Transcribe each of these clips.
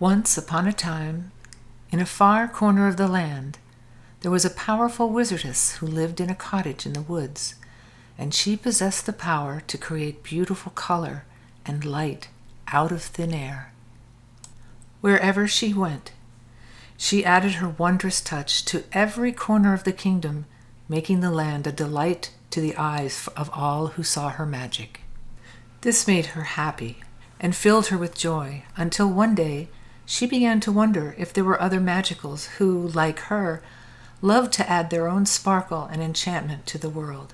Once upon a time, in a far corner of the land, there was a powerful wizardess who lived in a cottage in the woods, and she possessed the power to create beautiful color and light out of thin air. Wherever she went, she added her wondrous touch to every corner of the kingdom, making the land a delight to the eyes of all who saw her magic. This made her happy and filled her with joy until one day she began to wonder if there were other magicals who, like her, loved to add their own sparkle and enchantment to the world.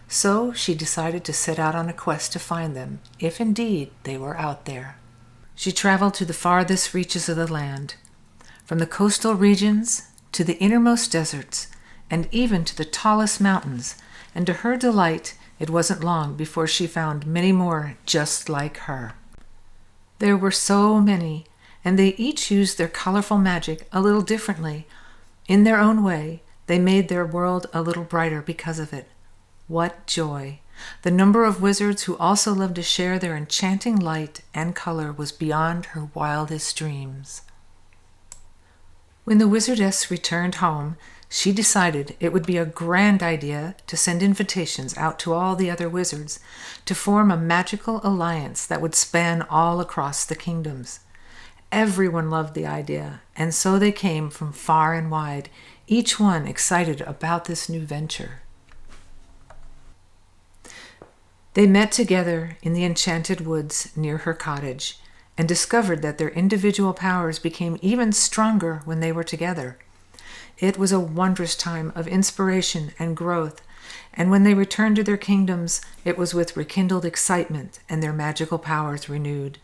So she decided to set out on a quest to find them, if indeed they were out there. She traveled to the farthest reaches of the land, from the coastal regions to the innermost deserts, and even to the tallest mountains, and to her delight, it wasn't long before she found many more just like her. There were so many, and they each used their colorful magic a little differently. In their own way, they made their world a little brighter because of it. What joy! The number of wizards who also loved to share their enchanting light and color was beyond her wildest dreams. When the wizardess returned home, she decided it would be a grand idea to send invitations out to all the other wizards to form a magical alliance that would span all across the kingdoms. Everyone loved the idea, and so they came from far and wide, each one excited about this new venture. They met together in the enchanted woods near her cottage and discovered that their individual powers became even stronger when they were together. It was a wondrous time of inspiration and growth, and when they returned to their kingdoms, it was with rekindled excitement and their magical powers renewed.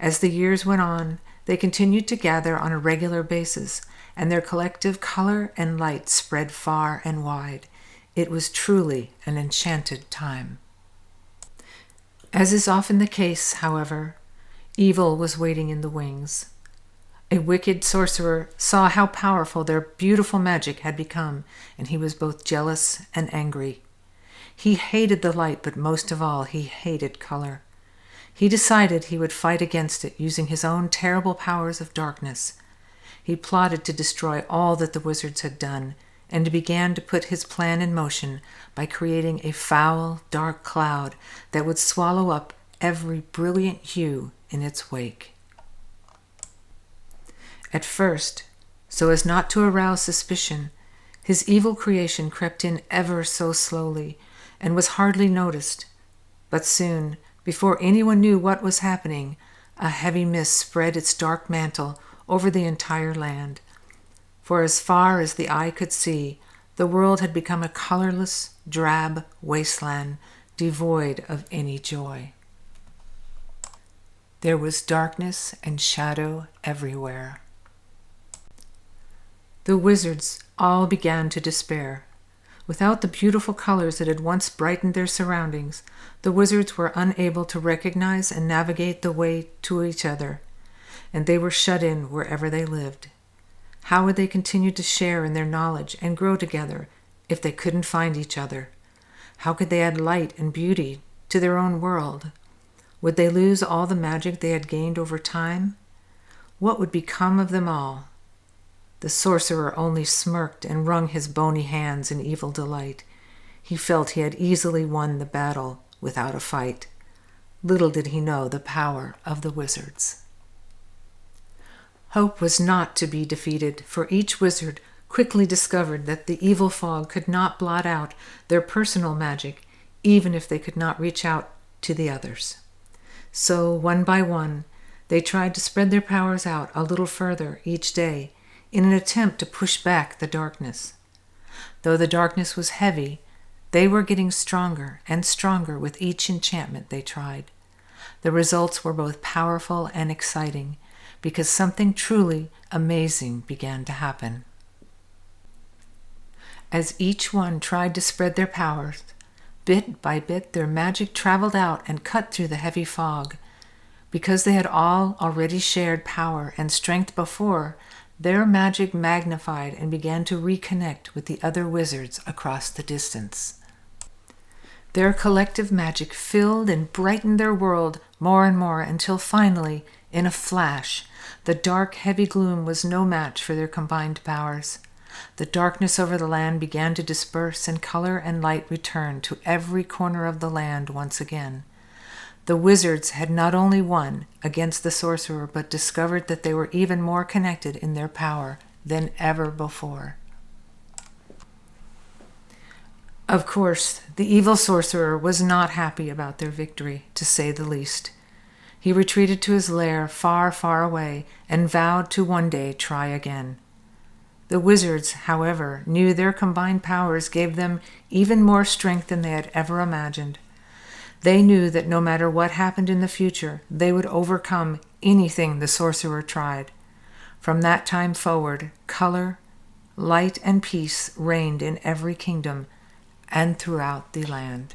As the years went on, they continued to gather on a regular basis, and their collective color and light spread far and wide. It was truly an enchanted time. As is often the case, however, evil was waiting in the wings. A wicked sorcerer saw how powerful their beautiful magic had become, and he was both jealous and angry. He hated the light, but most of all, he hated color. He decided he would fight against it using his own terrible powers of darkness. He plotted to destroy all that the wizards had done, and began to put his plan in motion by creating a foul, dark cloud that would swallow up every brilliant hue in its wake. At first, so as not to arouse suspicion, his evil creation crept in ever so slowly and was hardly noticed. But soon, before anyone knew what was happening, a heavy mist spread its dark mantle over the entire land. For as far as the eye could see, the world had become a colorless, drab wasteland, devoid of any joy. There was darkness and shadow everywhere. The wizards all began to despair. Without the beautiful colors that had once brightened their surroundings, the wizards were unable to recognize and navigate the way to each other, and they were shut in wherever they lived. How would they continue to share in their knowledge and grow together if they couldn't find each other? How could they add light and beauty to their own world? Would they lose all the magic they had gained over time? What would become of them all? The sorcerer only smirked and wrung his bony hands in evil delight. He felt he had easily won the battle without a fight. Little did he know the power of the wizards. Hope was not to be defeated, for each wizard quickly discovered that the evil fog could not blot out their personal magic, even if they could not reach out to the others. So, one by one, they tried to spread their powers out a little further each day in an attempt to push back the darkness. Though the darkness was heavy, they were getting stronger and stronger with each enchantment they tried. The results were both powerful and exciting, because something truly amazing began to happen. As each one tried to spread their powers, bit by bit their magic traveled out and cut through the heavy fog. Because they had all already shared power and strength before, their magic magnified and began to reconnect with the other wizards across the distance. Their collective magic filled and brightened their world more and more until finally In a flash, the dark, heavy gloom was no match for their combined powers. The darkness over the land began to disperse, and color and light returned to every corner of the land once again. The wizards had not only won against the sorcerer, but discovered that they were even more connected in their power than ever before. Of course, the evil sorcerer was not happy about their victory, to say the least. He retreated to his lair far, far away and vowed to one day try again. The wizards, however, knew their combined powers gave them even more strength than they had ever imagined. They knew that no matter what happened in the future, they would overcome anything the sorcerer tried. From that time forward, color, light, and peace reigned in every kingdom and throughout the land.